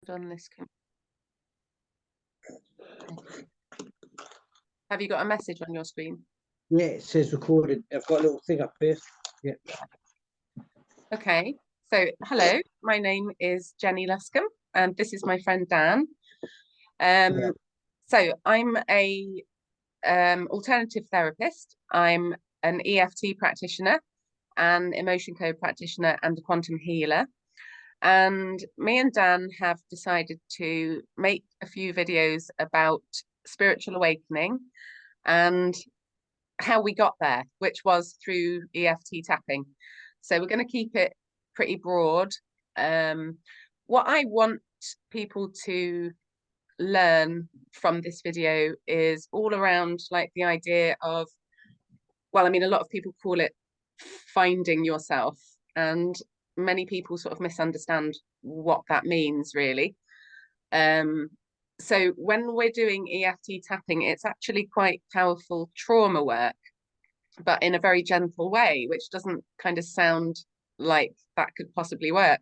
on this. Have you got a message on your screen? Yeah, it says recorded. I've got a little thing up here. Yeah. Okay, so hello, my name is Jenny Luscombe, and this is my friend Dan. Yeah. So I'm a alternative therapist. I'm an EFT practitioner, an emotion code practitioner, and a quantum healer. And me and Dan have decided to make a few videos about spiritual awakening and how we got there, which was through EFT tapping. So we're going to keep it pretty broad. What I want people to learn from this video is all around like the idea of, well, I mean, a lot of people call it finding yourself, and many people sort of misunderstand what that means, really. So when we're doing EFT tapping, it's actually quite powerful trauma work, but in a very gentle way, which doesn't kind of sound like that could possibly work.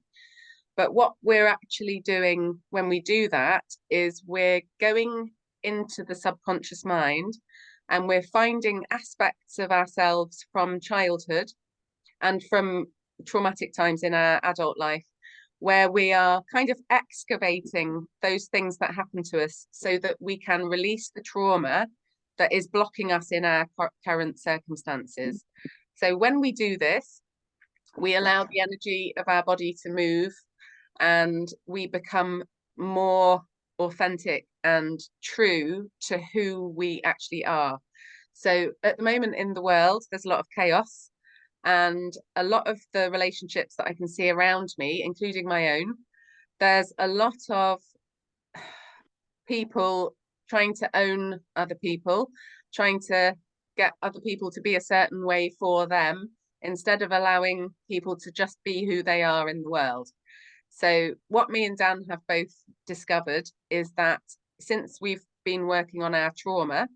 But what we're actually doing when we do that is we're going into the subconscious mind and we're finding aspects of ourselves from childhood and from traumatic times in our adult life, where we are kind of excavating those things that happen to us so that we can release the trauma that is blocking us in our current circumstances. So when we do this, we allow the energy of our body to move and we become more authentic and true to who we actually are. So at the moment in the world, there's a lot of chaos, and a lot of the relationships that I can see around me, including my own, there's a lot of people trying to own other people, trying to get other people to be a certain way for them, instead of allowing people to just be who they are in the world. So what me and Dan have both discovered is that since we've been working on our trauma,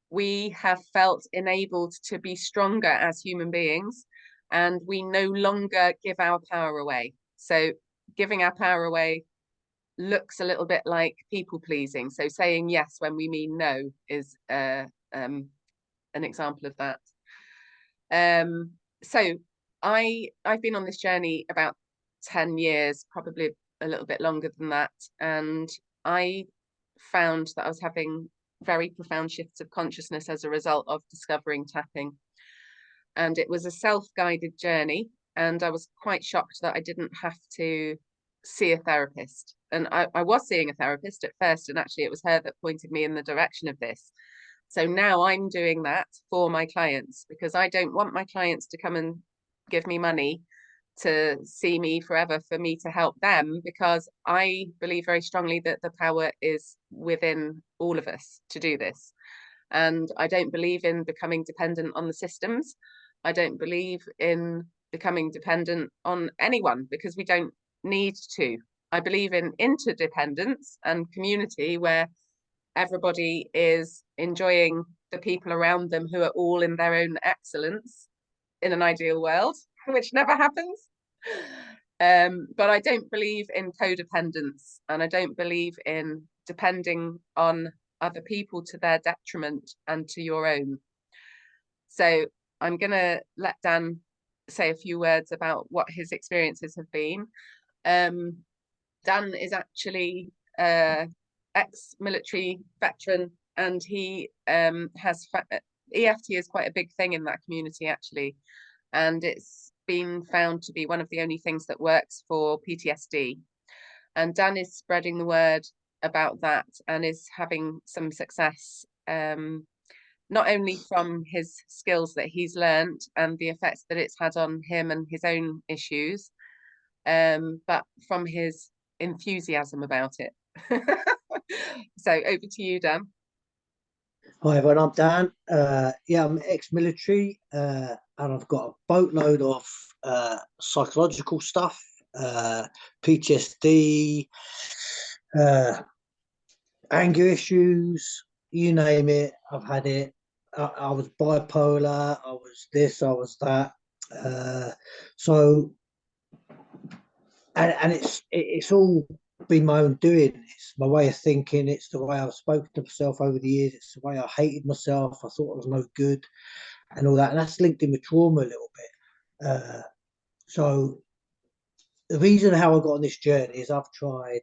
we have felt enabled to be stronger as human beings, and we no longer give our power away. So giving our power away looks a little bit like people pleasing. So saying yes when we mean no is an example of that. So I've been on this journey about 10 years, probably a little bit longer than that, and I found that I was having very profound shifts of consciousness as a result of discovering tapping. And it was a self-guided journey, and I was quite shocked that I didn't have to see a therapist. And I was seeing a therapist at first, and actually it was her that pointed me in the direction of this. So now I'm doing that for my clients, because I don't want my clients to come and give me money to see me forever for me to help them, because I believe very strongly that the power is within all of us to do this. And I don't believe in becoming dependent on the systems. I don't believe in becoming dependent on anyone, because we don't need to. I believe in interdependence and community, where everybody is enjoying the people around them who are all in their own excellence in an ideal world, which never happens. But I don't believe in codependence, and I don't believe in depending on other people to their detriment and to your own. So I'm going to let Dan say a few words about what his experiences have been. Dan is actually ex-military veteran, and he has EFT is quite a big thing in that community, actually, and it's been found to be one of the only things that works for PTSD. And Dan is spreading the word about that and is having some success, not only from his skills that he's learned and the effects that it's had on him and his own issues, but from his enthusiasm about it. So over to you, Dan. Hi everyone, I'm Dan. Yeah, I'm ex-military, and I've got a boatload of psychological stuff, PTSD, anger issues, you name it, I've had it. I was bipolar, I was this, I was that. So, and it's all been my own doing. It's my way of thinking. It's the way I've spoken to myself over the years. It's the way I hated myself. I thought I was no good and all that. And that's linked in with trauma a little bit. So the reason how I got on this journey is I've tried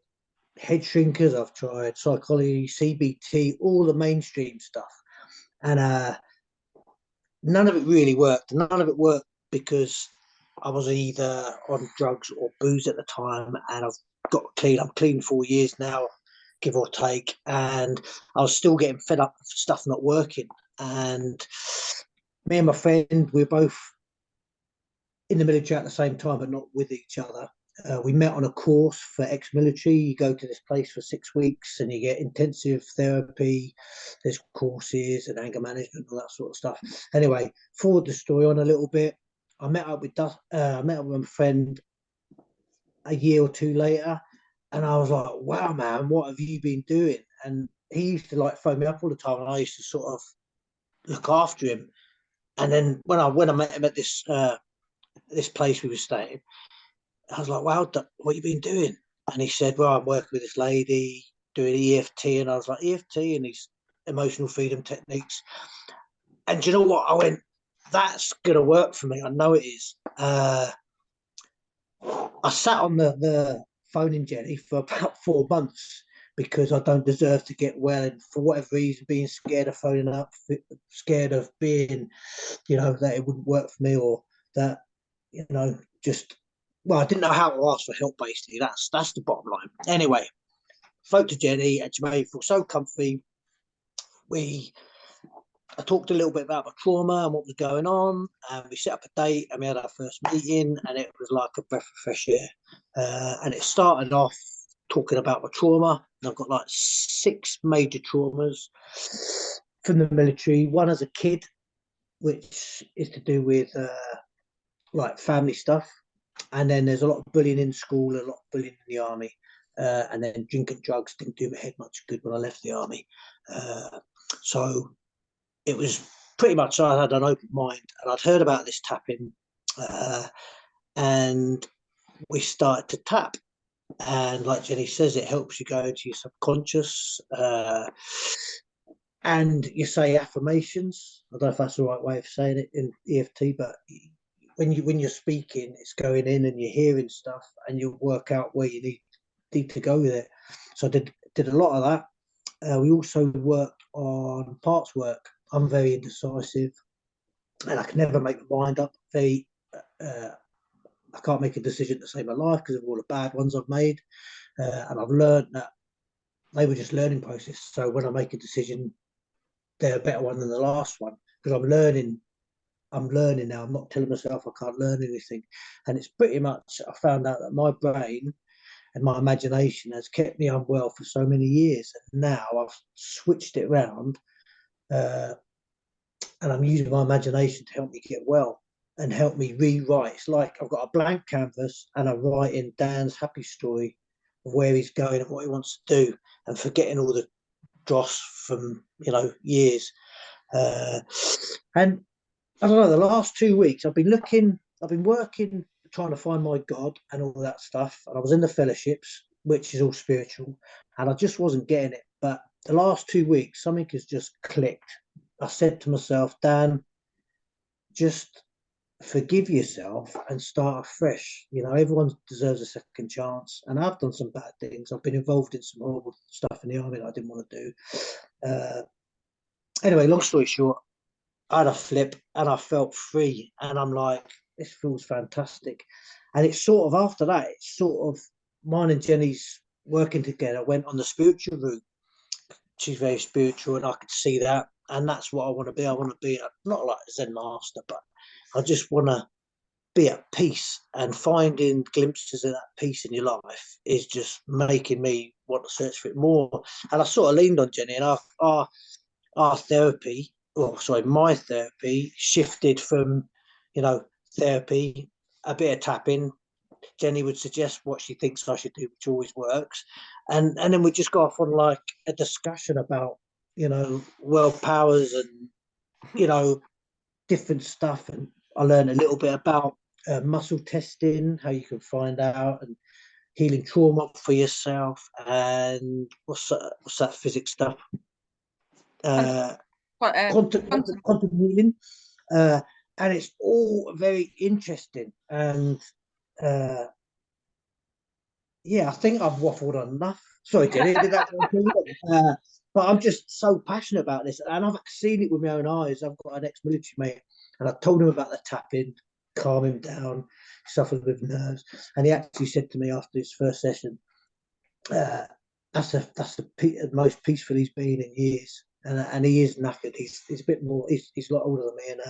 head shrinkers, I've tried psychology, CBT, all the mainstream stuff. And none of it really worked. None of it worked because I was either on drugs or booze at the time, and I've got clean. I'm clean 4 years now, give or take, and I was still getting fed up with stuff not working. And me and my friend, we're both in the military at the same time, but not with each other. We met on a course for ex-military. You go to this place for 6 weeks and you get intensive therapy. There's courses and anger management, all that sort of stuff. Anyway, forward the story on a little bit. I met up with my friend a year or two later, and I was like, "Wow, man, what have you been doing?" And he used to like phone me up all the time, and I used to sort of look after him. And then when I met him at this place we were staying, I was like, "Wow, what you been doing?" And he said, "Well, I'm working with this lady doing EFT." And I was like, "EFT and these emotional freedom techniques." And do you know what? I went, "That's gonna work for me. I know it is." I sat on the phone in Jenny for about 4 months because I don't deserve to get well, and for whatever reason, being scared of phoning up, scared of being, that it wouldn't work for me, or that, just, well, I didn't know how to ask for help. Basically, that's the bottom line. Anyway, spoke to Jenny, and she made me feel so comfy. I talked a little bit about my trauma and what was going on, and we set up a date, and we had our first meeting, and it was like a breath of fresh air. And it started off talking about my trauma. And I've got like 6 major traumas from the military. One as a kid, which is to do with like family stuff, and then there's a lot of bullying in school, a lot of bullying in the army, and then drinking drugs didn't do my head much good when I left the army. So it was pretty much, I had an open mind, and I'd heard about this tapping, and we started to tap. And like Jenny says, it helps you go into your subconscious, and you say affirmations. I don't know if that's the right way of saying it in EFT, but when you're speaking, it's going in and you're hearing stuff, and you work out where you need to go with it. So I did a lot of that. We also worked on parts work. I'm very indecisive, and I can never make my mind up. I can't make a decision to save my life because of all the bad ones I've made, and I've learned that they were just learning process. So when I make a decision, they're a better one than the last one, because I'm learning. I'm learning now. I'm not telling myself I can't learn anything, and it's pretty much, I found out that my brain and my imagination has kept me unwell for so many years, and now I've switched it around. And I'm using my imagination to help me get well and help me rewrite. It's like I've got a blank canvas and I'm writing Dan's happy story of where he's going and what he wants to do, and forgetting all the dross from years. And I don't know. The last 2 weeks, I've been working, trying to find my God and all that stuff. And I was in the fellowships, which is all spiritual, and I just wasn't getting it. But the last 2 weeks, something has just clicked. I said to myself, Dan, just forgive yourself and start afresh. Everyone deserves a second chance. And I've done some bad things. I've been involved in some horrible stuff in the army that I didn't want to do. Anyway, long story short, I had a flip and I felt free. And I'm like, this feels fantastic. And it's sort of after that, it's sort of mine and Jenny's working together went on the spiritual route. She's very spiritual, and I could see that. And that's what I want to be. I want to be not like a Zen master, but I just want to be at peace. And finding glimpses of that peace in your life is just making me want to search for it more. And I sort of leaned on Jenny, and our therapy, my therapy shifted from, therapy, a bit of tapping. Jenny would suggest what she thinks I should do, which always works. And then we just go off on like a discussion about, world powers and, different stuff. And I learned a little bit about muscle testing, how you can find out. And healing trauma for yourself, and what's that physics stuff? Quantum, Quantum, quantum. quantum healing. Uh, and it's all very interesting. And yeah, I think I've waffled on enough. Sorry, Jenny, did that go too long? But I'm just so passionate about this, and I've seen it with my own eyes. I've got an ex-military mate, and I told him about the tapping, calm him down, suffered with nerves, and he actually said to me after his first session, that's the most peaceful he's been in years, and he is knackered. He's a bit more. He's a lot older than me, and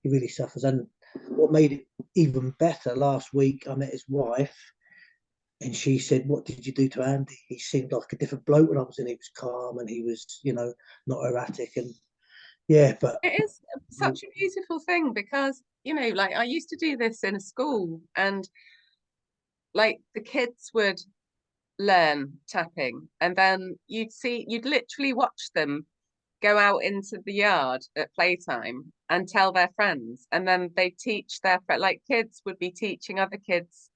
he really suffers. And what made it even better, last week I met his wife, and she said, "What did you do to Andy? He seemed like a different bloke when I was in. He was calm, and he was, not erratic." And yeah, but It is such a beautiful thing because, like I used to do this in a school, and like the kids would learn tapping, and then you'd literally watch them go out into the yard at playtime and tell their friends, and then they teach like kids would be teaching other kids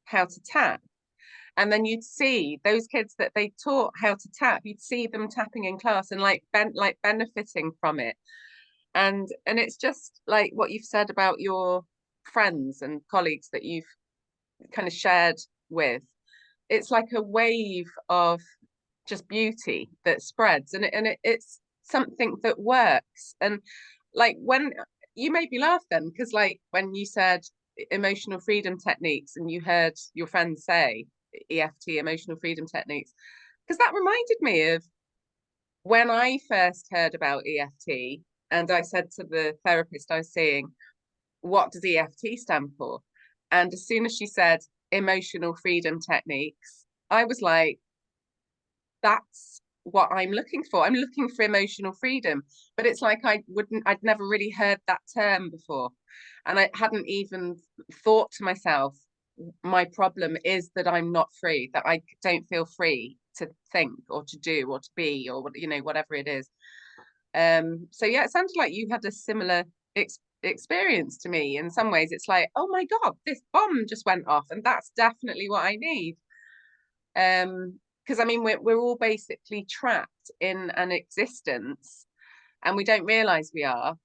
how to tap. And then you'd see those kids that they taught how to tap, you'd see them tapping in class and like benefiting from it. And it's just like what you've said about your friends and colleagues that you've kind of shared with. It's like a wave of just beauty that spreads, it's something that works. And like when you made me laugh then, because like when you said emotional freedom techniques and you heard your friends say EFT, emotional freedom techniques, because that reminded me of when I first heard about EFT, and I said to the therapist I was seeing, what does EFT stand for? And as soon as she said emotional freedom techniques, I was like, that's what I'm looking for. I'm looking for emotional freedom. But it's like I'd never really heard that term before. And I hadn't even thought to myself, my problem is that I'm not free, that I don't feel free to think or to do or to be or whatever it is. So yeah, it sounded like you had a similar experience to me. In some ways it's like, oh my god, this bomb just went off, and that's definitely what I need. Because I mean we're all basically trapped in an existence, and we don't realize we are,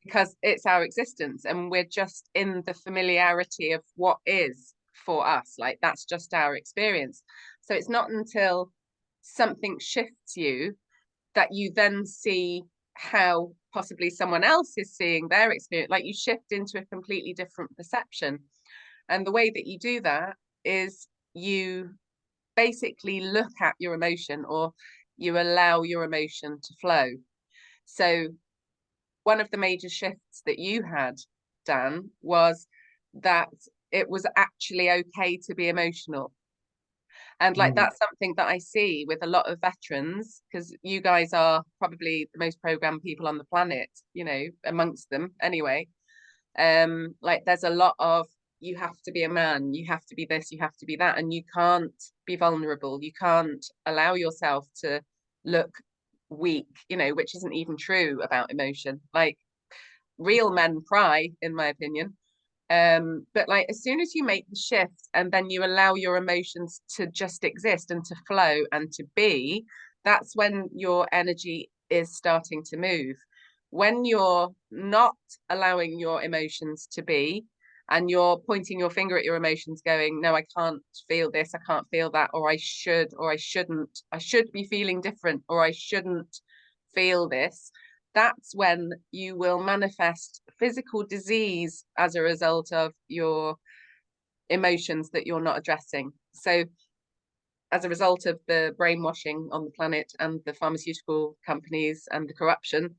because it's our existence and we're just in the familiarity of what is for us. Like that's just our experience. So it's not until something shifts you that you then see how possibly someone else is seeing their experience. Like you shift into a completely different perception. And the way that you do that is you basically look at your emotion, or you allow your emotion to flow. So one of the major shifts that you had, Dan, was that it was actually okay to be emotional. And like that's something that I see with a lot of veterans, because you guys are probably the most programmed people on the planet, amongst them anyway. Like there's a lot of, you have to be a man, you have to be this, you have to be that, and you can't be vulnerable, you can't allow yourself to look weak, which isn't even true about emotion. Like real men cry, in my opinion. But like as soon as you make the shift and then you allow your emotions to just exist and to flow and to be, that's when your energy is starting to move. When you're not allowing your emotions to be, and you're pointing your finger at your emotions going, no, I can't feel this, I can't feel that, or I should, or I shouldn't, I should be feeling different, or I shouldn't feel this, that's when you will manifest physical disease as a result of your emotions that you're not addressing. So as a result of the brainwashing on the planet and the pharmaceutical companies and the corruption,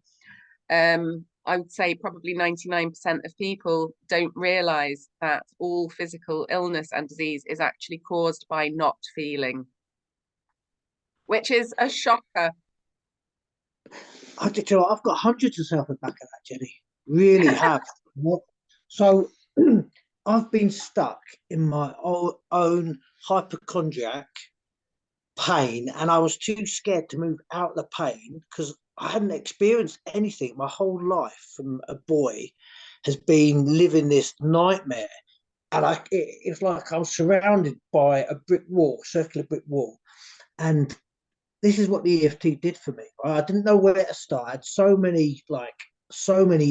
I would say probably 99% of people don't realize that all physical illness and disease is actually caused by not feeling, which is a shocker. I've got hundreds of self at the back of that, Jenny. Really have. So I've been stuck in my own hypochondriac pain, and I was too scared to move out of the pain because I hadn't experienced anything. My whole life from a boy has been living this nightmare. and it's like I was surrounded by a brick wall, circular brick wall, and this is what the EFT did for me. I didn't know where to start. I had so many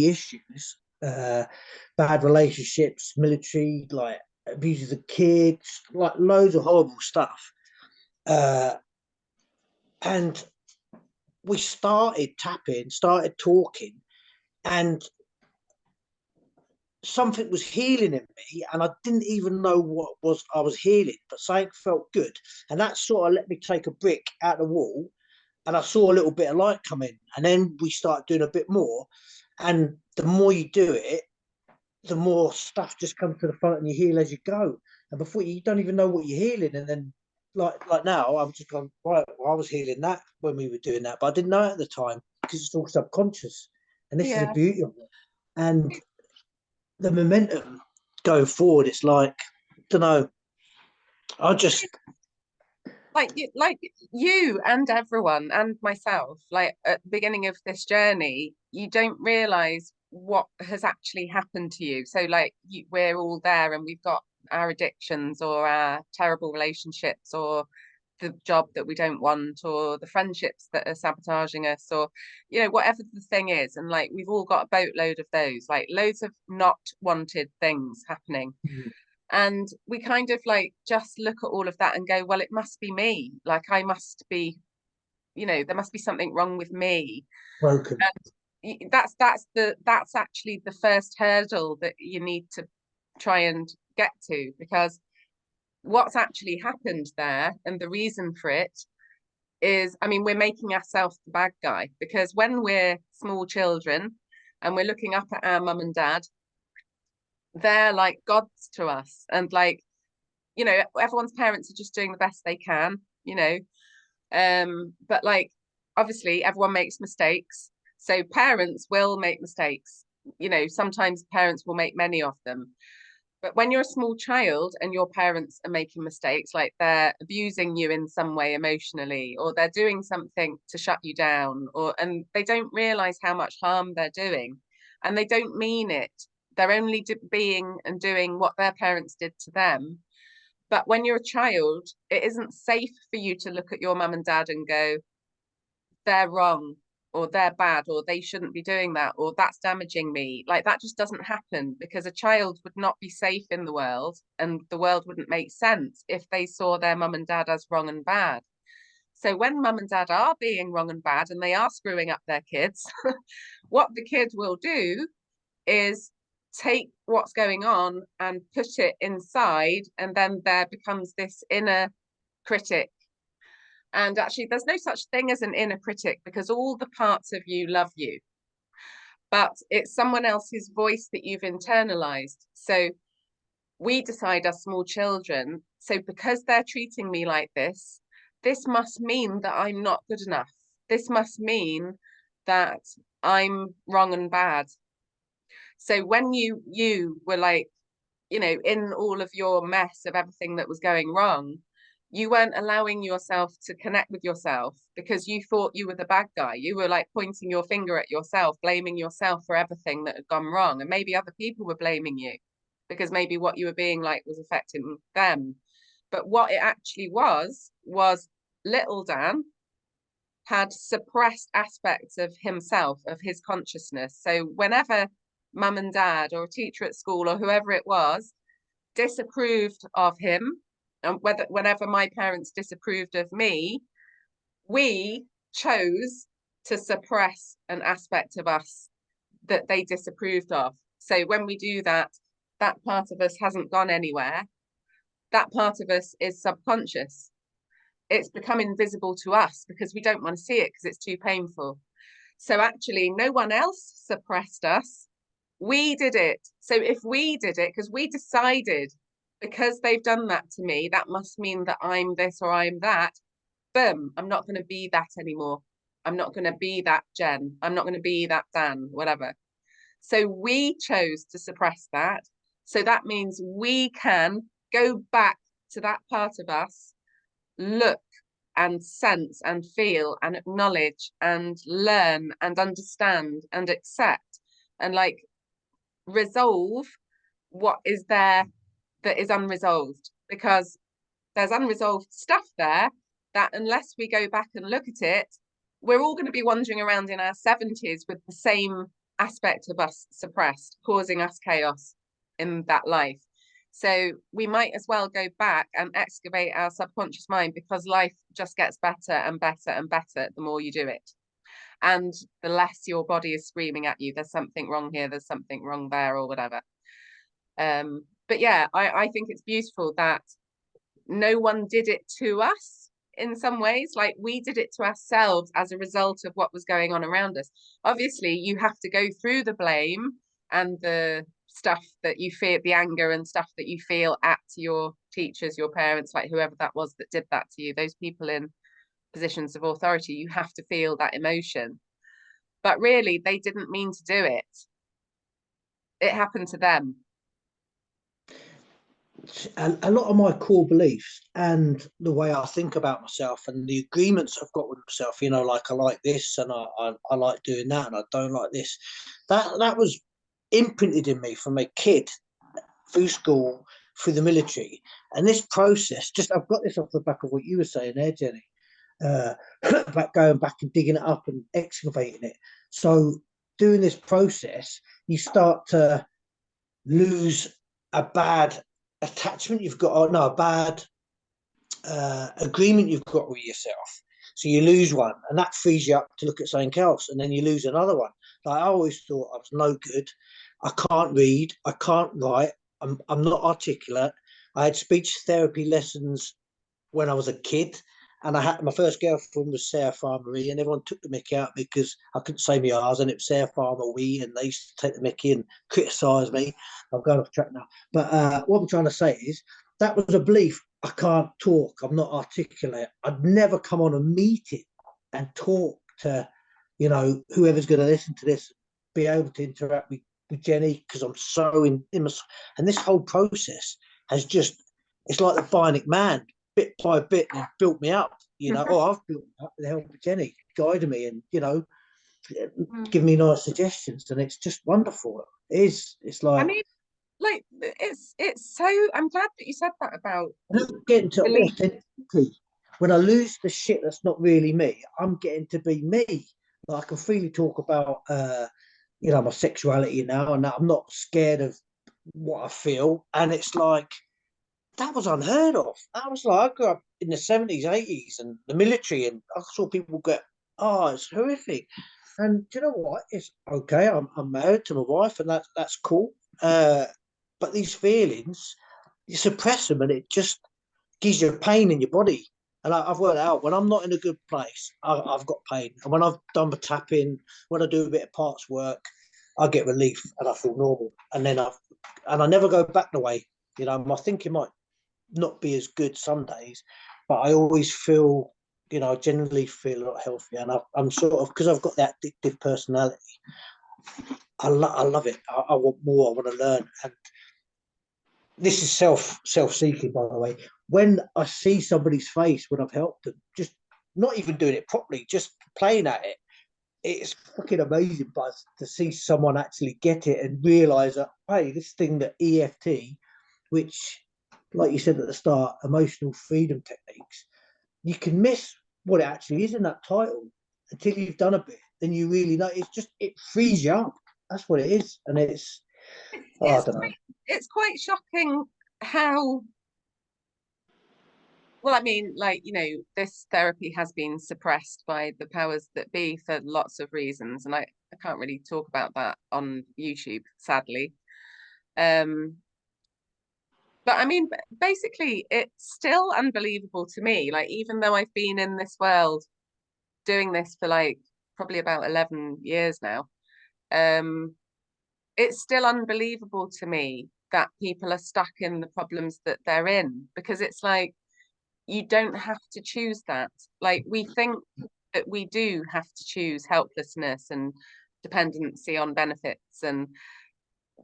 issues, bad relationships, military, like abuses of kids, like loads of horrible stuff. Uh, and we started tapping, started talking, and something was healing in me, and I didn't even know what was I was healing, but something felt good, and that sort of let me take a brick out the wall, and I saw a little bit of light come in, and then we started doing a bit more, and the more you do it, the more stuff just comes to the front, and you heal as you go, and before you don't even know what you're healing, and then like now I'm just going right. Well, I was healing that when we were doing that, but I didn't know it at the time because it's all subconscious, and this is the Yeah. beauty of it, and the momentum going forward. It's like I don't know. I just Like you and everyone and myself, like at the beginning of this journey, you don't realize what has actually happened to you. So like we're all there and we've got our addictions or our terrible relationships or the job that we don't want or the friendships that are sabotaging us or whatever the thing is, and like we've all got a boatload of those, like loads of not wanted things happening. And we kind of like just look at all of that and go, well, it must be me. Like I must be, there must be something wrong with me. broken. And that's actually the first hurdle that you need to try and get to, because what's actually happened there and the reason for it is, I mean, we're making ourselves the bad guy, because when we're small children and we're looking up at our mum and dad, they're like gods to us. And like, everyone's parents are just doing the best they can. But like, obviously, everyone makes mistakes. So parents will make mistakes. Sometimes parents will make many of them. But when you're a small child and your parents are making mistakes, like they're abusing you in some way emotionally, or they're doing something to shut you down, and they don't realize how much harm they're doing, and they don't mean it. They're only being and doing what their parents did to them. But when you're a child, it isn't safe for you to look at your mum and dad and go, they're wrong, or they're bad, or they shouldn't be doing that, or that's damaging me. Like that just doesn't happen, because a child would not be safe in the world, and the world wouldn't make sense if they saw their mum and dad as wrong and bad. So when mum and dad are being wrong and bad and they are screwing up their kids, what the kid will do is take what's going on and put it inside, and then there becomes this inner critic. And actually, there's no such thing as an inner critic, because all the parts of you love you, but it's someone else's voice that you've internalized. So we decide as small children, so because they're treating me like this must mean that I'm not good enough. This must mean that I'm wrong and bad. So when you were like, in all of your mess of everything that was going wrong, you weren't allowing yourself to connect with yourself, because you thought you were the bad guy. You were like pointing your finger at yourself, blaming yourself for everything that had gone wrong. And maybe other people were blaming you because maybe what you were being like was affecting them. But what it actually was little Dan had suppressed aspects of himself, of his consciousness. So whenever mum and dad or a teacher at school or whoever it was disapproved of him, and whenever my parents disapproved of me, we chose to suppress an aspect of us that they disapproved of. So when we do that, that part of us hasn't gone anywhere. That part of us is subconscious. It's become invisible to us because we don't want to see it because it's too painful. So actually, no one else suppressed us. We did it. So if we did it, because we decided, because they've done that to me, that must mean that I'm this or I'm that. Boom, I'm not going to be that anymore. I'm not going to be that Jen. I'm not going to be that Dan, whatever. So we chose to suppress that. So that means we can go back to that part of us, look and sense and feel and acknowledge and learn and understand and accept and like resolve what is there that is unresolved, because there's unresolved stuff there that, unless we go back and look at it, we're all going to be wandering around in our 70s with the same aspect of us suppressed, causing us chaos in that life. So we might as well go back and excavate our subconscious mind, because life just gets better and better and better the more you do it. And the less your body is screaming at you, there's something wrong here, there's something wrong there, or whatever. But yeah, I think it's beautiful that no one did it to us in some ways. Like, we did it to ourselves as a result of what was going on around us. Obviously, you have to go through the blame and the stuff that you feel, the anger and stuff that you feel at your teachers, your parents, like whoever that was that did that to you, those people in positions of authority. You have to feel that emotion. But really, they didn't mean to do it. It happened to them. A lot of my core beliefs and the way I think about myself and the agreements I've got with myself, you know, like I like this and I like doing that and I don't like this. That was imprinted in me from a kid through school, through the military. And this process, just I've got this off the back of what you were saying there, Jenny, about going back and digging it up and excavating it. So doing this process, you start to lose a bad attachment you've got, or no, a bad agreement you've got with yourself. So you lose one, and that frees you up to look at something else, and then you lose another one. Like, I always thought I was no good. I can't read. I can't write. I'm not articulate. I had speech therapy lessons when I was a kid, and I had my first girlfriend was Sarah Farmery, and everyone took the mickey out because I couldn't say my R's, and it was Sarah Farmer we, and they used to take the mickey and criticise me. I'm going off track now, but what I'm trying to say is that was a belief. I can't talk. I'm not articulate. I'd never come on a meeting and talk to, you know, whoever's going to listen to this, be able to interact with Jenny, because I'm so in my, and this whole process has just, it's like the Bionic Man, bit by bit, and built me up. You know, I've built me up with the help of Jenny, guiding me, and you know, giving me nice suggestions, and it's just wonderful. It is. It's I like, mean, like, it's so, I'm glad that you said that about getting to belief. authenticity. When I lose the shit that's not really me, I'm getting to be me. Like, I can freely talk about, you know, my sexuality now, and that I'm not scared of what I feel. And it's like, that was unheard of. I was like, I grew up in the 70s, 80s, and the military, and I saw people get, oh, it's horrific. And do you know what? It's okay. I'm married to my wife, and that's cool. But these feelings, you suppress them, and it just gives you pain in your body. And I've worked out, when I'm not in a good place, I've got pain. And when I've done the tapping, when I do a bit of parts work, I get relief and I feel normal. And then I never go back the way. You know, my thinking might not be as good some days, but I always feel, you know, I generally feel a lot healthier. And I'm sort of, because I've got that addictive personality, I love it. I want more. I want to learn. And this is self-seeking, by the way. When I see somebody's face when I've helped them, just not even doing it properly, just playing at it, it's fucking amazing, Buzz, to see someone actually get it and realize that, hey, this thing, that EFT, which, like you said at the start, emotional freedom techniques, you can miss what it actually is in that title until you've done a bit. Then you really know. It's just, it frees you up. That's what it is. And it's, oh, I It's don't know. it's quite shocking how, well, I mean, like, you know, this therapy has been suppressed by the powers that be for lots of reasons, and I can't really talk about that on YouTube, sadly. Um, but I mean, basically, it's still unbelievable to me. Like, even though I've been in this world doing this for like probably about 11 years now, um, it's still unbelievable to me that people are stuck in the problems that they're in, because it's like, you don't have to choose that. Like, we think that we do have to choose helplessness and dependency on benefits, and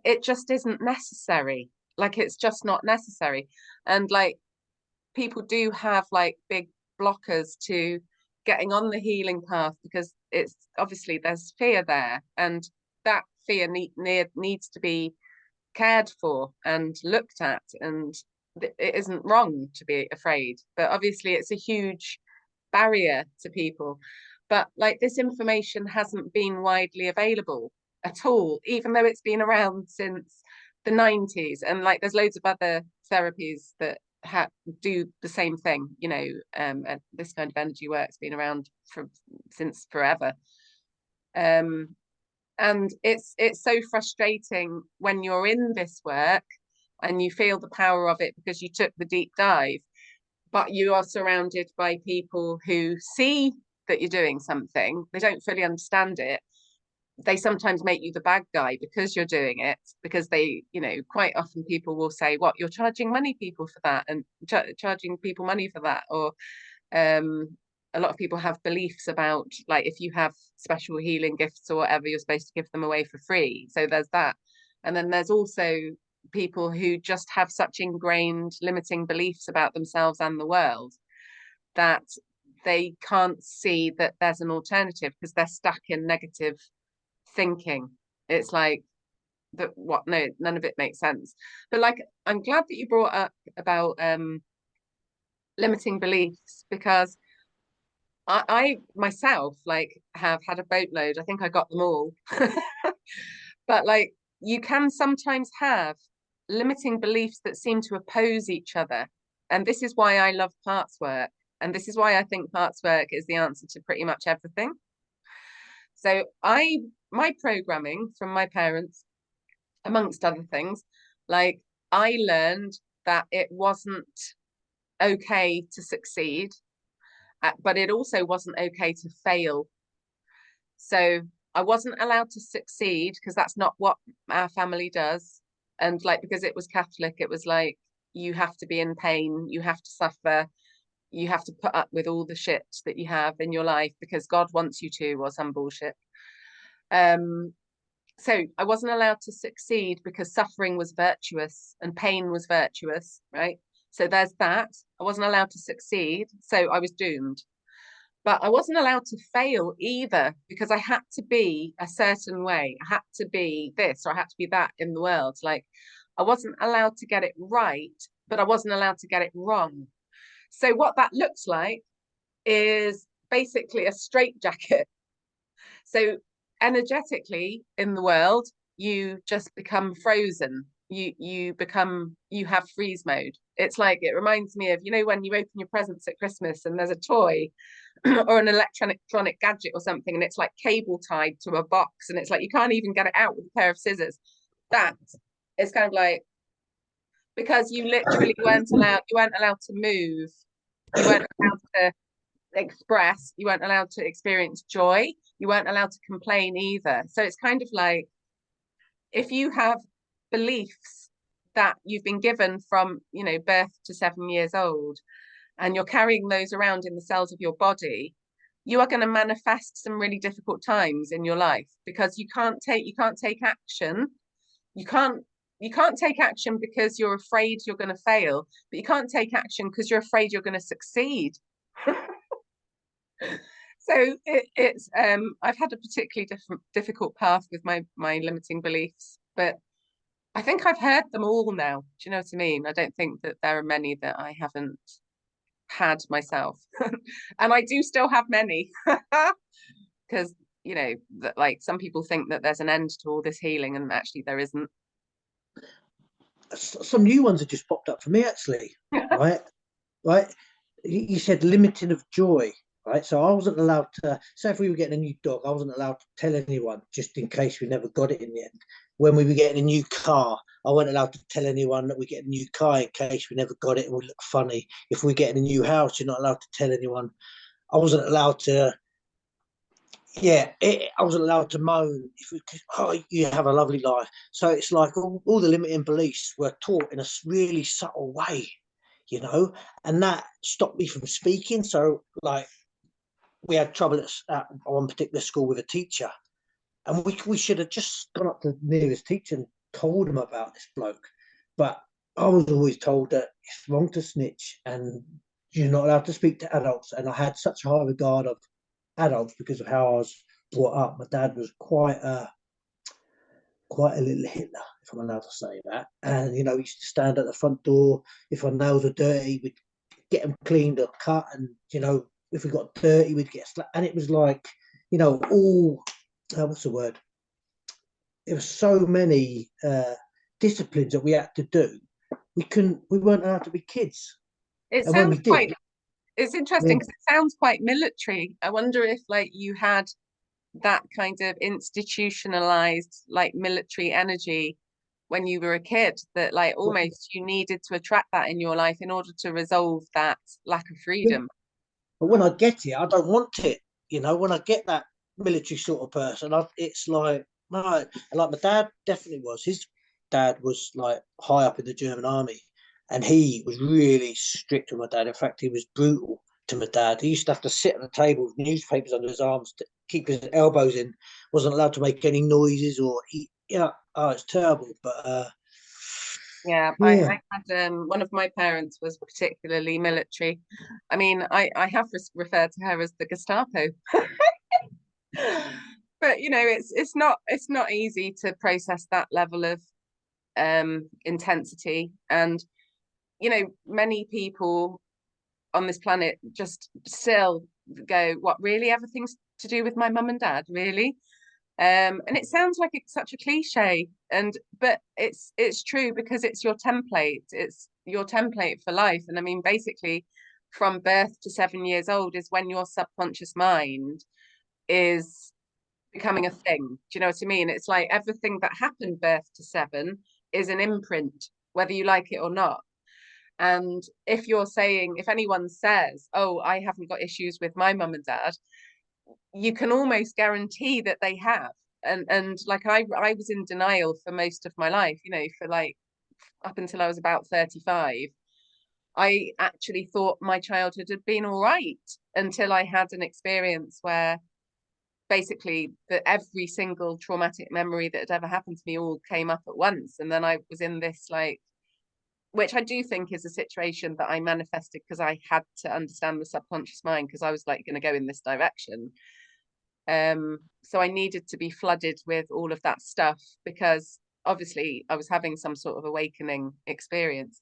it just isn't necessary. Like, it's just not necessary. And like, people do have like big blockers to getting on the healing path, because it's obviously there's fear there, and that fear needs to be cared for and looked at, and it isn't wrong to be afraid, but obviously it's a huge barrier to people. But like, this information hasn't been widely available at all, even though it's been around since the 90s, and like there's loads of other therapies that do the same thing, you know. And this kind of energy work's been around since forever. And it's so frustrating when you're in this work and you feel the power of it because you took the deep dive, but you are surrounded by people who see that you're doing something. They don't fully understand it. They sometimes make you the bad guy because you're doing it, because they, you know, quite often people will say, what, you're charging money people for that, and charging people money for that. Or a lot of people have beliefs about, like, if you have special healing gifts or whatever, you're supposed to give them away for free. So there's that. And then there's also people who just have such ingrained limiting beliefs about themselves and the world that they can't see that there's an alternative because they're stuck in negative thinking. It's like, that, what, no, none of it makes sense. But like, I'm glad that you brought up about limiting beliefs, because I myself, like, have had a boatload. I think I got them all. But like, you can sometimes have limiting beliefs that seem to oppose each other. And this is why I love parts work. And this is why I think parts work is the answer to pretty much everything. So my programming from my parents, amongst other things, like, I learned that it wasn't okay to succeed, but it also wasn't okay to fail. So I wasn't allowed to succeed because that's not what our family does. And like, because it was Catholic, it was like, you have to be in pain, you have to suffer, you have to put up with all the shit that you have in your life because God wants you to, or some bullshit. So I wasn't allowed to succeed because suffering was virtuous and pain was virtuous, right? So there's that. I wasn't allowed to succeed, so I was doomed. But I wasn't allowed to fail either, because I had to be a certain way. I had to be this, or I had to be that in the world. Like, I wasn't allowed to get it right, but I wasn't allowed to get it wrong. So what that looks like is basically a straitjacket. So energetically in the world, you just become frozen. You have freeze mode. It's like, it reminds me of, you know, when you open your presents at Christmas and there's a toy or an electronic gadget or something, and it's like cable tied to a box, and it's like you can't even get it out with a pair of scissors. That is kind of like, because you literally weren't allowed to move, you weren't allowed to express, you weren't allowed to experience joy, you weren't allowed to complain either. So it's kind of like, if you have beliefs that you've been given from, you know, birth to 7 years old, and you're carrying those around in the cells of your body, you are going to manifest some really difficult times in your life, because you can't take action. You can't take action because you're afraid you're going to fail, but you can't take action because you're afraid you're going to succeed. So it's I've had a particularly difficult path with my limiting beliefs, but I think I've heard them all now. Do you know what I mean? I don't think that there are many that I haven't had myself. And I do still have many, because, you know, that, like, some people think that there's an end to all this healing, and actually there isn't. Some new ones have just popped up for me, actually. Right. You said limiting of joy, right? So I wasn't allowed to say, if we were getting a new dog, I wasn't allowed to tell anyone, just in case we never got it in the end. When we were getting a new car, I wasn't allowed to tell anyone that we get a new car in case we never got it and we look funny. If we're getting a new house, you're not allowed to tell anyone. I wasn't allowed to, I wasn't allowed to moan if we could, oh, you have a lovely life. So it's like all the limiting beliefs were taught in a really subtle way, you know, and that stopped me from speaking. So, like, we had trouble at one particular school with a teacher, and we should have just gone up to the nearest teacher and told him about this bloke. But I was always told that it's wrong to snitch and you're not allowed to speak to adults. And I had such a high regard of adults because of how I was brought up. My dad was quite quite a little Hitler, if I'm allowed to say that. And, he used to stand at the front door. If our nails were dirty, we'd get them cleaned or cut. And, if we got dirty, we'd get slapped. And it was like, all, what's the word? There were so many disciplines that we had to do. We weren't allowed to be kids. It And when we sounds did, quite, it's interesting then, because it sounds quite military. I wonder if like you had that kind of institutionalized like military energy when you were a kid, that like almost you needed to attract that in your life in order to resolve that lack of freedom. but when I get it, I don't want it. When I get that military sort of person, it's like, no, like my dad definitely was. His dad was like high up in the German army, and he was really strict with my dad. In fact, he was brutal to my dad. He used to have to sit at the table with newspapers under his arms to keep his elbows in. Wasn't allowed to make any noises or eat. Yeah, oh, it's terrible. But Yeah, yeah, I had one of my parents was particularly military. I mean, I have referred to her as the Gestapo. But it's not easy to process that level of intensity. And many people on this planet just still go, what, really, everything's to do with my mum and dad, really? And it sounds like it's such a cliche, but it's true, because it's your template. It's your template for life. And I mean, basically, from birth to 7 years old is when your subconscious mind is becoming a thing. Do you know what I mean? It's like everything that happened birth to seven is an imprint, whether you like it or not. And if anyone says, oh, I haven't got issues with my mum and dad, you can almost guarantee that they have. And like I was in denial for most of my life, for like up until I was about 35. I actually thought my childhood had been all right until I had an experience where basically that every single traumatic memory that had ever happened to me all came up at once. And then I was in this like, which I do think is a situation that I manifested because I had to understand the subconscious mind, because I was like going to go in this direction. So I needed to be flooded with all of that stuff, because obviously I was having some sort of awakening experience.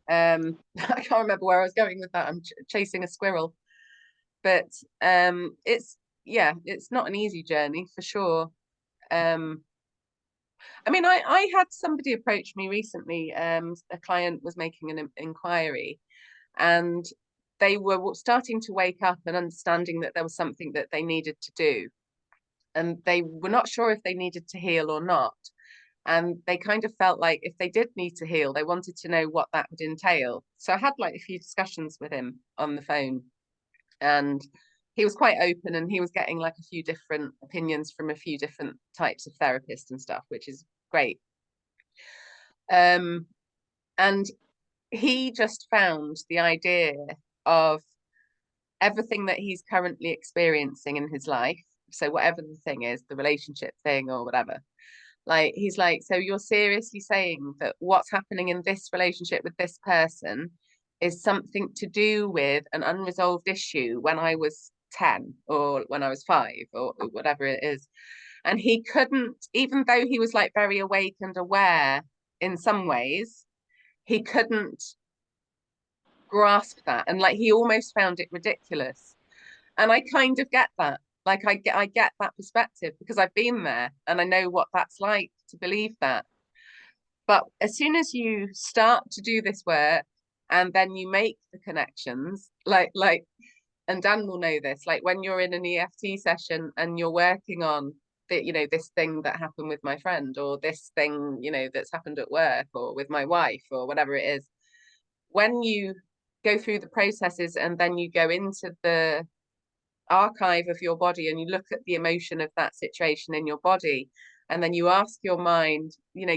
I can't remember where I was going with that. I'm chasing a squirrel. But it's not an easy journey for sure. Um, I mean, I had somebody approach me recently. A client was making an inquiry, and they were starting to wake up and understanding that there was something that they needed to do, and they were not sure if they needed to heal or not. And they kind of felt like if they did need to heal, they wanted to know what that would entail. So I had like a few discussions with him on the phone, and he was quite open, and he was getting like a few different opinions from a few different types of therapists and stuff, which is great. And he just found the idea of everything that he's currently experiencing in his life. So whatever the thing is, the relationship thing or whatever, like he's like, so you're seriously saying that what's happening in this relationship with this person is something to do with an unresolved issue when I was 10 or when I was 5 or whatever it is. And he couldn't, even though he was like very awake and aware in some ways, he couldn't grasp that. And like he almost found it ridiculous. And I kind of get that. Like I get that perspective because I've been there and I know what that's like to believe that. But as soon as you start to do this work and then you make the connections, like and Dan will know this, like when you're in an EFT session and you're working on this thing that happened with my friend, or this thing, that's happened at work or with my wife or whatever it is, when you go through the processes and then you go into the archive of your body and you look at the emotion of that situation in your body, and then you ask your mind,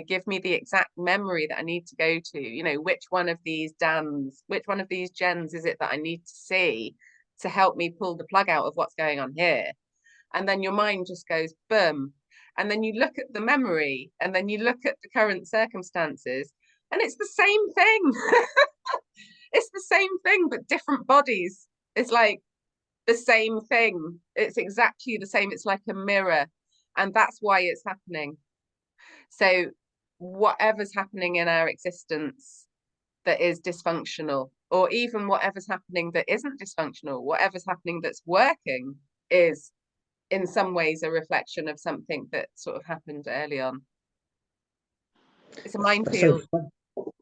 give me the exact memory that I need to go to, which one of these Dans, which one of these Jens is it that I need to see to help me pull the plug out of what's going on here. And then your mind just goes boom, and then you look at the memory and then you look at the current circumstances, and it's the same thing. It's the same thing but different bodies. It's like the same thing. It's exactly the same. It's like a mirror. And that's why it's happening. So whatever's happening in our existence that is dysfunctional, or even whatever's happening that isn't dysfunctional, whatever's happening that's working, is in some ways a reflection of something that sort of happened early on. It's a That's so minefield. fun.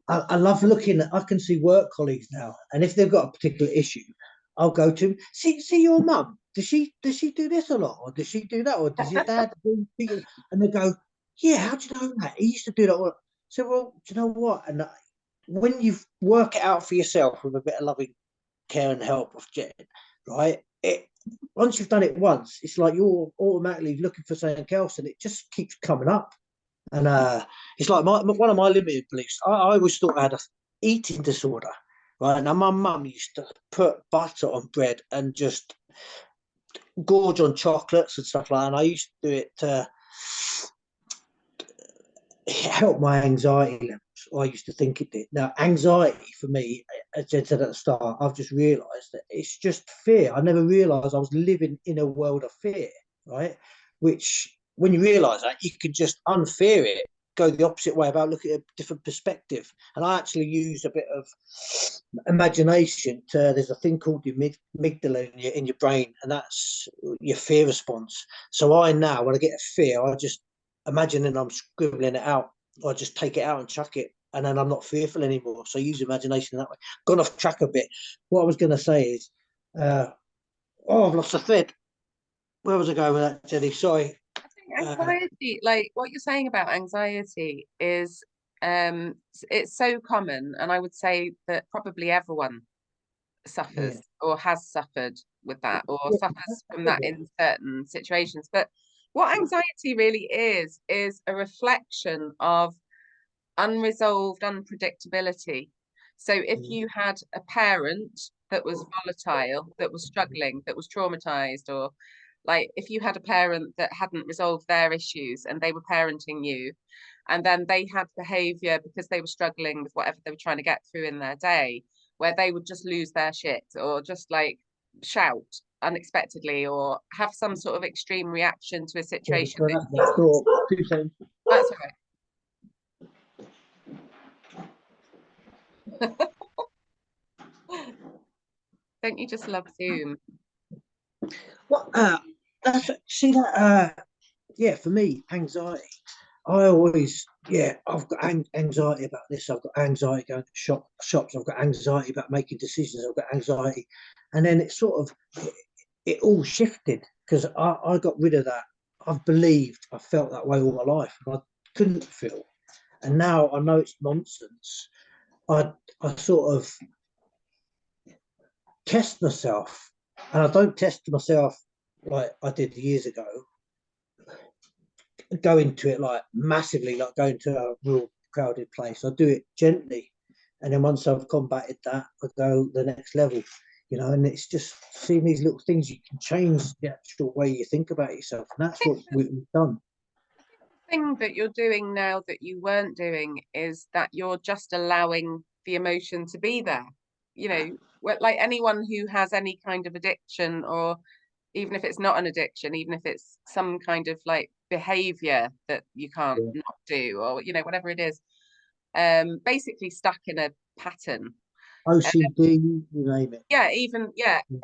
I love looking at, I can see work colleagues now, and if they've got a particular issue, I'll go to them, see your mum. Does she do this a lot, or does she do that, or does your dad do? And they go, yeah, how do you know that? He used to do that. So, well, do you know what? And when you work it out for yourself with a bit of loving care and help of Jen, right? Once you've done it once, it's like you're automatically looking for something else, and it just keeps coming up. And it's like one of my limited beliefs. I always thought I had a eating disorder, right? Now my mum used to put butter on bread and just gorge on chocolates and stuff like that. And I used to do it to help my anxiety levels. I used to think it did. Now, anxiety for me, as I said at the start, I've just realised that it's just fear. I never realised I was living in a world of fear, right? Which, when you realise that, you can just unfear it, go the opposite way about looking at a different perspective. And I actually use a bit of imagination to, there's a thing called the amygdala in your brain, and that's your fear response. So I now, when I get a fear, I just imagining I'm scribbling it out, or just take it out and chuck it, and then I'm not fearful anymore. So use imagination that way. Gone off track a bit. What I was going to say is, I've lost the thread. Where was I going with that, Jenny? Sorry. I think anxiety, like what you're saying about anxiety, is it's so common, and I would say that probably everyone Yeah. suffers or has suffered with that, or Yeah. suffers from that in certain situations. But what anxiety really is a reflection of unresolved unpredictability. So if you had a parent that was volatile, that was struggling, that was traumatized, or like if you had a parent that hadn't resolved their issues and they were parenting you, and then they had behavior because they were struggling with whatever they were trying to get through in their day, where they would just lose their shit or just like shout unexpectedly or have some sort of extreme reaction to a situation So that that's my thought. 2 seconds. that's all right. Don't you just love Zoom? What? That's see that. Yeah, for me, anxiety. I always, yeah, I've got anxiety about this. I've got anxiety going to shops. I've got anxiety about making decisions. I've got anxiety, and then it sort of it all shifted because I got rid of that. I've believed I felt that way all my life, and I couldn't feel, and now I know it's nonsense. I sort of test myself, and I don't test myself like I did years ago. Go into it like massively, like going to a real crowded place. I do it gently, and then once I've combated that, I go the next level. And it's just seeing these little things. You can change the actual way you think about yourself, and I that's think what we've done. the thing that you're doing now that you weren't doing is that you're just allowing the emotion to be there. Like anyone who has any kind of addiction, or even if it's not an addiction, even if it's some kind of like behavior that you can't Yeah. not do, or whatever it is, basically stuck in a pattern. OCD, you name it. Yeah, even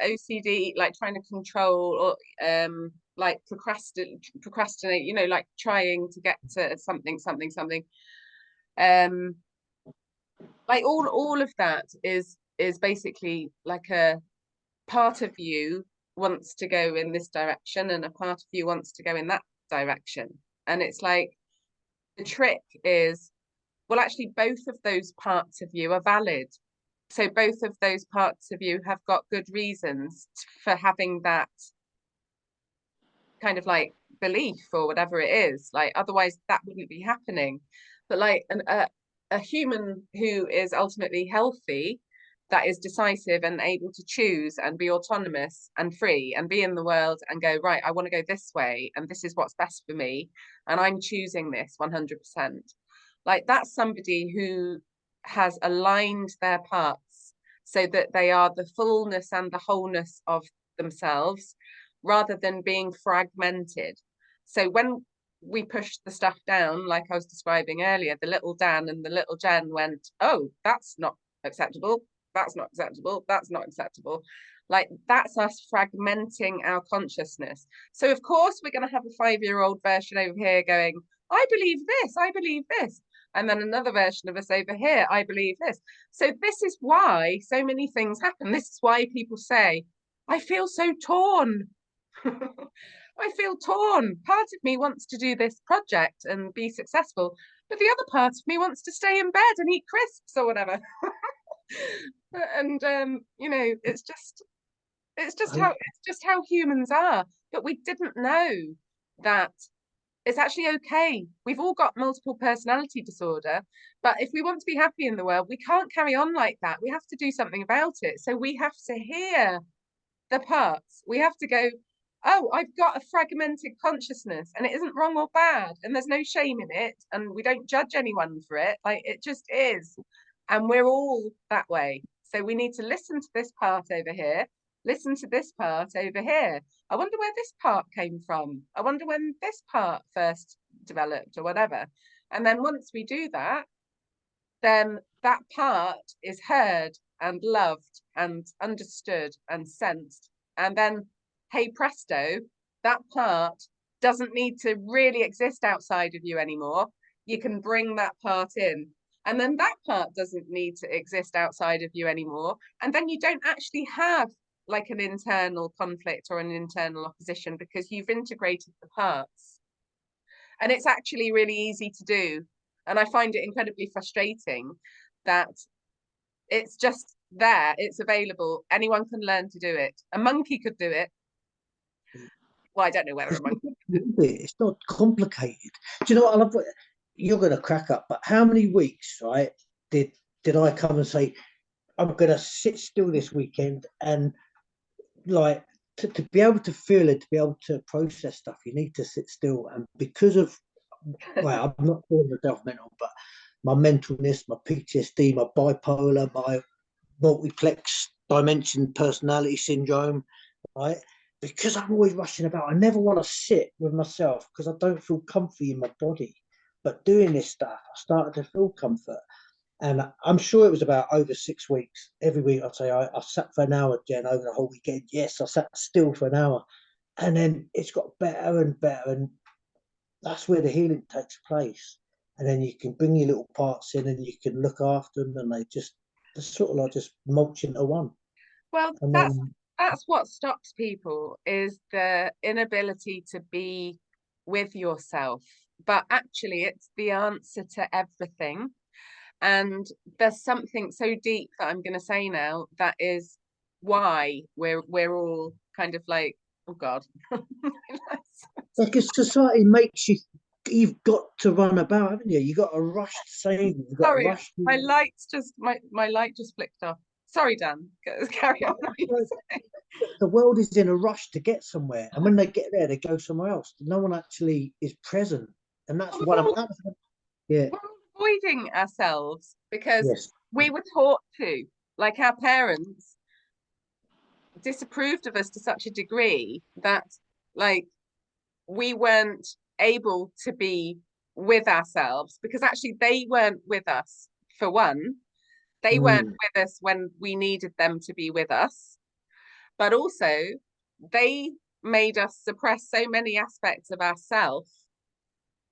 OCD, like trying to control, or like procrastinate, like trying to get to something. um like all of that is basically like a part of you wants to go in this direction and a part of you wants to go in that direction. And it's like the trick is, well, actually both of those parts of you are valid. So both of those parts of you have got good reasons for having that kind of like belief or whatever it is. Like otherwise that wouldn't be happening. But like a human who is ultimately healthy, that is decisive and able to choose and be autonomous and free and be in the world and go, right, I want to go this way and this is what's best for me and I'm choosing this 100%. Like that's somebody who has aligned their parts so that they are the fullness and the wholeness of themselves rather than being fragmented. So when we pushed the stuff down, like I was describing earlier, the little Dan and the little Jen went, oh, that's not acceptable. That's not acceptable. That's not acceptable. Like, that's us fragmenting our consciousness. So of course we're going to have a 5-year-old version over here going, I believe this, I believe this. And then another version of us over here, I believe this. So this is why so many things happen. This is why people say, I feel so torn. I feel torn. Part of me wants to do this project and be successful, but the other part of me wants to stay in bed and eat crisps or whatever. And you know, it's just how humans are. But we didn't know that it's actually okay. We've all got multiple personality disorder, but if we want to be happy in the world, we can't carry on like that. We have to do something about it. So we have to hear the parts. We have to go, oh, I've got a fragmented consciousness, and it isn't wrong or bad, and there's no shame in it, and we don't judge anyone for it. Like, it just is. And we're all that way. So we need to listen to this part over here, listen to this part over here. I wonder where this part came from. I wonder when this part first developed or whatever. And then once we do that, then that part is heard and loved and understood and sensed. And then, hey presto, that part doesn't need to really exist outside of you anymore. You can bring that part in. And then that part doesn't need to exist outside of you anymore. And then you don't actually have like an internal conflict or an internal opposition, because you've integrated the parts. And it's actually really easy to do. And I find it incredibly frustrating that it's just there, it's available. Anyone can learn to do it. A monkey could do it. Well, I don't know whether a monkey. It's not complicated. Do you know what I love? You're going to crack up, but how many weeks, right, did I come and say, I'm going to sit still this weekend, and like to be able to feel it, to be able to process stuff, you need to sit still. And because of, well, I'm not calling myself mental, but my mentalness, my PTSD, my bipolar, my multiplex dimension personality syndrome, right? Because I'm always rushing about, I never want to sit with myself because I don't feel comfy in my body. But doing this stuff, I started to feel comfort. And I'm sure it was about over 6 weeks. Every week I'd say, I sat for an hour, Jen, over the whole weekend. Yes, I sat still for an hour. And then it's got better and better. And that's where the healing takes place. And then you can bring your little parts in and you can look after them, and they're sort of like just mulch into one. Well, And that's what stops people, is the inability to be with yourself. But actually, it's the answer to everything. And there's something so deep that I'm going to say now that is why we're all kind of like, oh God. because society makes you've got to run about, haven't you? You've got to rush to save, you've got to Sorry, rush to... my light just flicked off. Sorry, Dan. Carry on. The world is in a rush to get somewhere, and when they get there, they go somewhere else. No one actually is present, and that's what I'm... Yeah. We're avoiding ourselves because Yes. we were taught to. Like, our parents disapproved of us to such a degree that, like, we weren't able to be with ourselves, because actually they weren't with us. For one, they weren't with us when we needed them to be with us, but also they made us suppress so many aspects of ourselves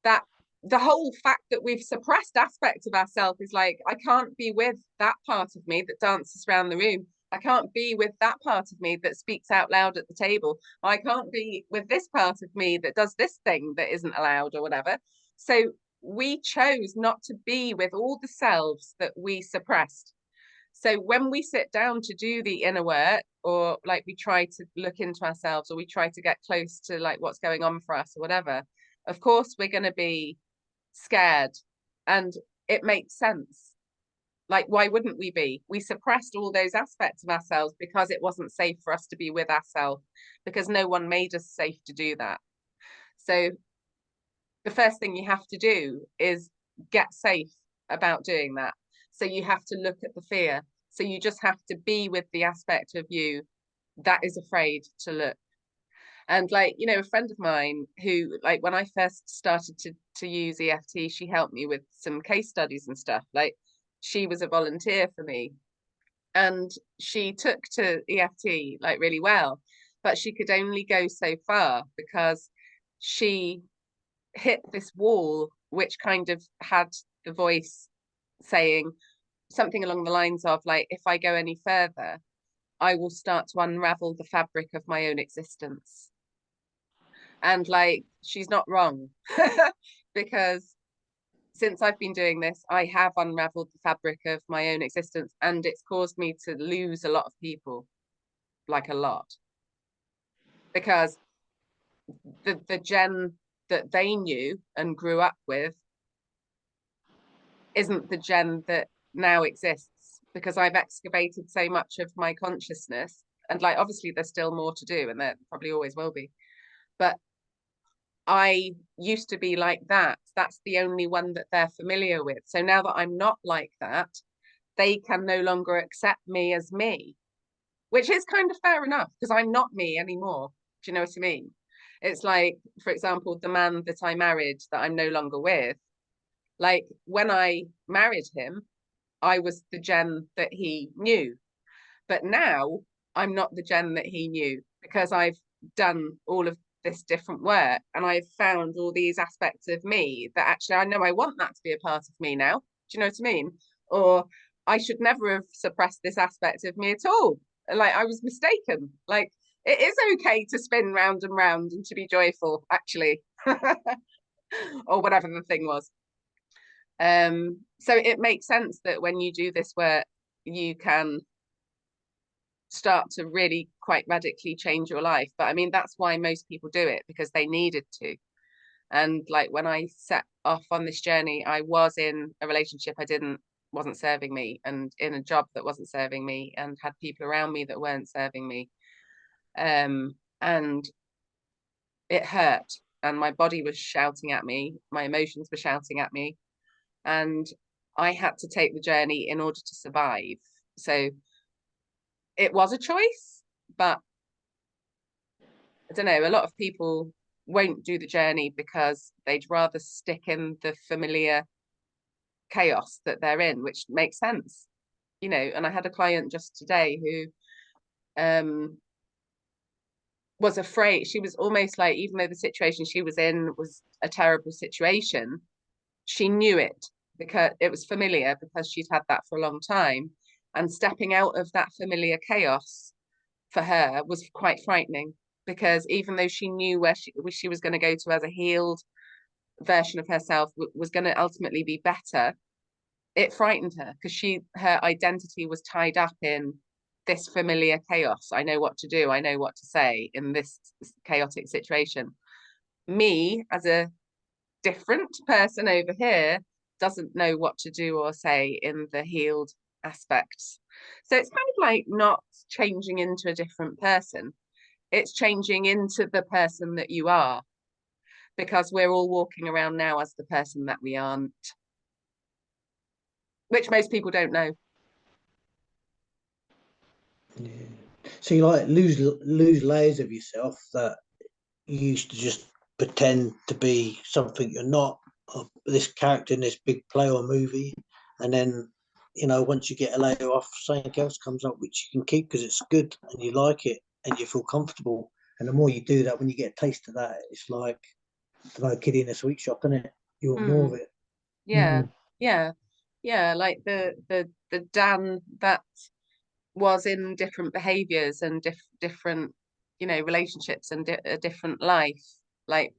that the whole fact that we've suppressed aspects of ourselves is like, I can't be with that part of me that dances around the room. I can't be with that part of me that speaks out loud at the table. I can't be with this part of me that does this thing that isn't allowed or whatever. So we chose not to be with all the selves that we suppressed. So when we sit down to do the inner work, or like we try to look into ourselves, or we try to get close to like what's going on for us or whatever, of course we're going to be scared, and it makes sense. Like, why wouldn't we be? We suppressed all those aspects of ourselves because it wasn't safe for us to be with ourselves, because no one made us safe to do that. So the first thing you have to do is get safe about doing that. So you have to look at the fear. So you just have to be with the aspect of you that is afraid to look. And like, you know, a friend of mine who, like, when I first started to use EFT, she helped me with some case studies and stuff. Like, she was a volunteer for me, and she took to EFT like really well, but she could only go so far because she hit this wall, which kind of had the voice saying something along the lines of like, if I go any further, I will start to unravel the fabric of my own existence. And like, she's not wrong. Because since I've been doing this, I have unraveled the fabric of my own existence, and it's caused me to lose a lot of people, like a lot. Because the Jen that they knew and grew up with isn't the Jen that now exists, because I've excavated so much of my consciousness. And like, obviously, there's still more to do, and there probably always will be. But I used to be like that. That's the only one that they're familiar with. So now that I'm not like that, they can no longer accept me as me, which is kind of fair enough because I'm not me anymore. Do you know what I mean? It's like, for example, the man that I married that I'm no longer with, like when I married him, I was the Jen that he knew. But now I'm not the Jen that he knew because I've done all of this different work and I've found all these aspects of me that actually I know I want that to be a part of me now. Do you know what I mean? Or I should never have suppressed this aspect of me at all. Like I was mistaken. Like it is okay to spin round and round and to be joyful, actually, or whatever the thing was. So it makes sense that when you do this work, you can start to really quite radically change your life. But I mean, that's why most people do it, because they needed to. And like when I set off on this journey, I was in a relationship wasn't serving me, and in a job that wasn't serving me, and had people around me that weren't serving me. And it hurt, and my body was shouting at me, my emotions were shouting at me, and I had to take the journey in order to survive. So it was a choice, but I don't know, a lot of people won't do the journey because they'd rather stick in the familiar chaos that they're in, which makes sense, you know. And I had a client just today who was afraid. She was almost like, even though the situation she was in was a terrible situation, she knew it because it was familiar, because she'd had that for a long time. And stepping out of that familiar chaos for her was quite frightening, because even though she knew where she was going to go to as a healed version of herself was going to ultimately be better, it frightened her because her identity was tied up in this familiar chaos. I know what to do, I know what to say in this chaotic situation. Me as a different person over here doesn't know what to do or say in the healed aspects. So it's kind of like not changing into a different person, it's changing into the person that you are, because we're all walking around now as the person that we aren't, which most people don't know. Yeah. So you like lose layers of yourself that you used to just pretend to be something you're not, this character in this big play or movie, and then once you get a layer off, something else comes up which you can keep because it's good and you like it and you feel comfortable. And the more you do that, when you get a taste of that, it's like the kid in a sweet shop, isn't it? You want more of it. Yeah, yeah, yeah. Like the Dan that was in different behaviors and different, you know, relationships and a different life. Like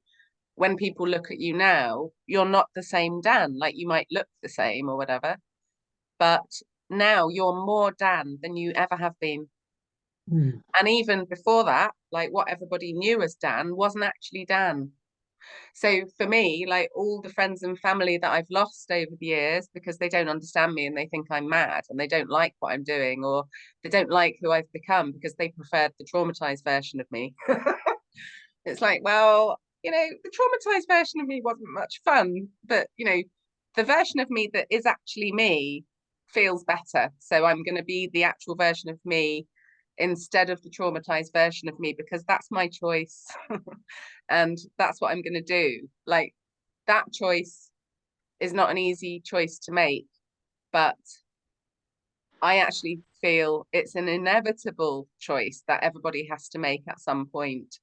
when people look at you now, you're not the same Dan. Like you might look the same or whatever, but now you're more Dan than you ever have been. Mm. And even before that, like what everybody knew as Dan wasn't actually Dan. So for me, like all the friends and family that I've lost over the years because they don't understand me and they think I'm mad and they don't like what I'm doing, or they don't like who I've become because they preferred the traumatized version of me. It's like, well, you know, the traumatized version of me wasn't much fun, but you know, the version of me that is actually me feels better. So I'm going to be the actual version of me instead of the traumatized version of me, because that's my choice. And that's what I'm going to do. Like, that choice is not an easy choice to make, but I actually feel it's an inevitable choice that everybody has to make at some point.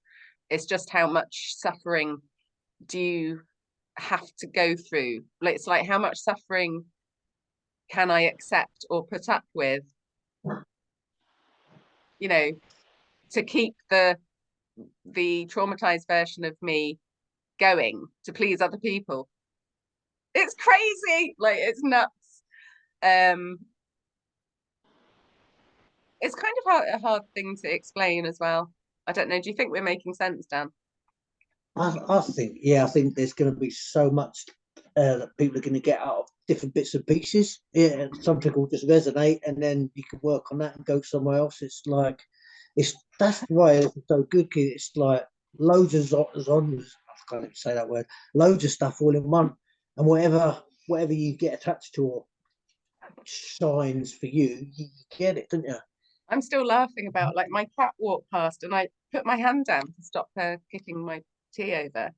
It's just how much suffering do you have to go through? Like, it's like, how much suffering can I accept or put up with, you know, to keep the traumatized version of me going to please other people. It's crazy, like, it's nuts. It's kind of a hard thing to explain as well. I don't know, do you think we're making sense, Dan? I think, yeah, I think there's going to be so much that people are going to get out of different bits and pieces. Yeah, something will just resonate, and then you can work on that and go somewhere else. It's like, that's why it's so good. 'Cause it's like loads of genres. I can't even say that word. Loads of stuff all in one, and whatever you get attached to or shines for you, you get it, don't you? I'm still laughing about, like, my cat walked past and I put my hand down to stop her kicking my tea over.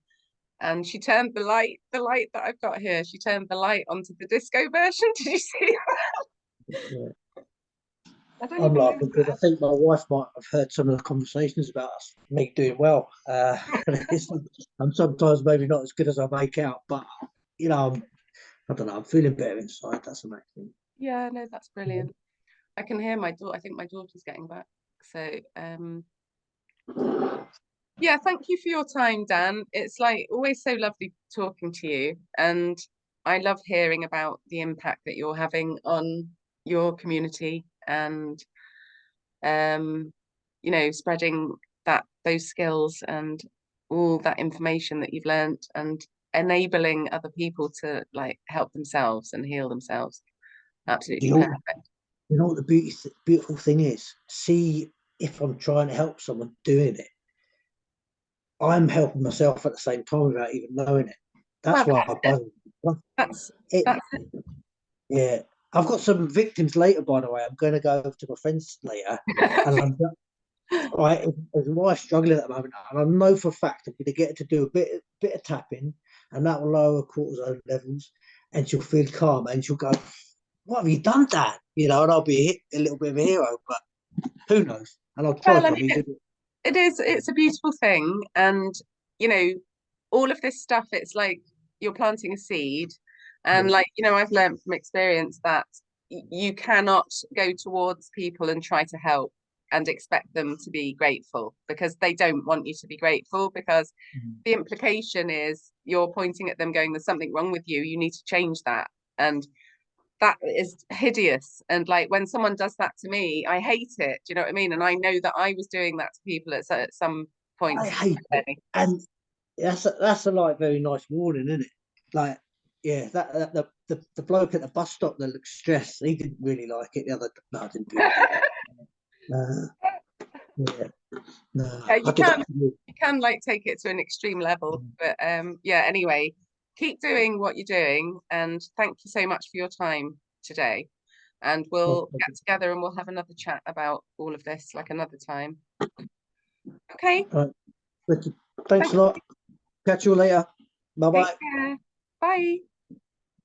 And she turned the light that I've got here, she turned the light onto the disco version. Did you see that? Yeah. I don't I'm even know laughing because I think my wife might have heard some of the conversations about us, me doing well. I'm sometimes maybe not as good as I make out, but I don't know. I'm feeling better inside. That's amazing. Yeah, no, that's brilliant. I can hear my daughter. I think my daughter's getting back. So, yeah, thank you for your time, Dan. It's like always so lovely talking to you. And I love hearing about the impact that you're having on your community and, spreading those skills and all that information that you've learned and enabling other people to, like, help themselves and heal themselves. You Absolutely know, perfect. you know what the beautiful thing is? See if I'm trying to help someone doing it, I'm helping myself at the same time without even knowing it. Well, That's why I buzz. that's It, that's it. yeah. I've got some victims later, by the way. I'm going to go over to my friends later, and I'm right. As my wife's struggling at the moment, and I know for a fact I'm going to get her to do a bit of tapping, and that will lower cortisol levels, and she'll feel calm, and she'll go, "What have you done, Dad?" And I'll be a little bit of a hero, but who knows? And I'll try Well, I to mean, be. it's a beautiful thing. And, you know, all of this stuff, it's like you're planting a seed. And, like, I've learned from experience that you cannot go towards people and try to help and expect them to be grateful, because they don't want you to be grateful, because the implication is you're pointing at them going, there's something wrong with you, you need to change that. And that is hideous. And, like, when someone does that to me, I hate it. Do you know what I mean? And I know that I was doing that to people at some I points. hate it, and that's a like very nice warning, isn't it? Like, yeah, that the bloke at the bus stop that looked stressed, he didn't really like it. The other, no, I didn't really do that. Yeah, no, Yeah, I did that. you can, like, take it to an extreme level. But yeah, anyway, keep doing what you're doing, and thank you so much for your time today. And we'll get together and we'll have another chat about all of this, like, another time. Okay. Right, Ricky, thanks Thank a lot. you. Catch you later. Bye Take bye. care. Bye.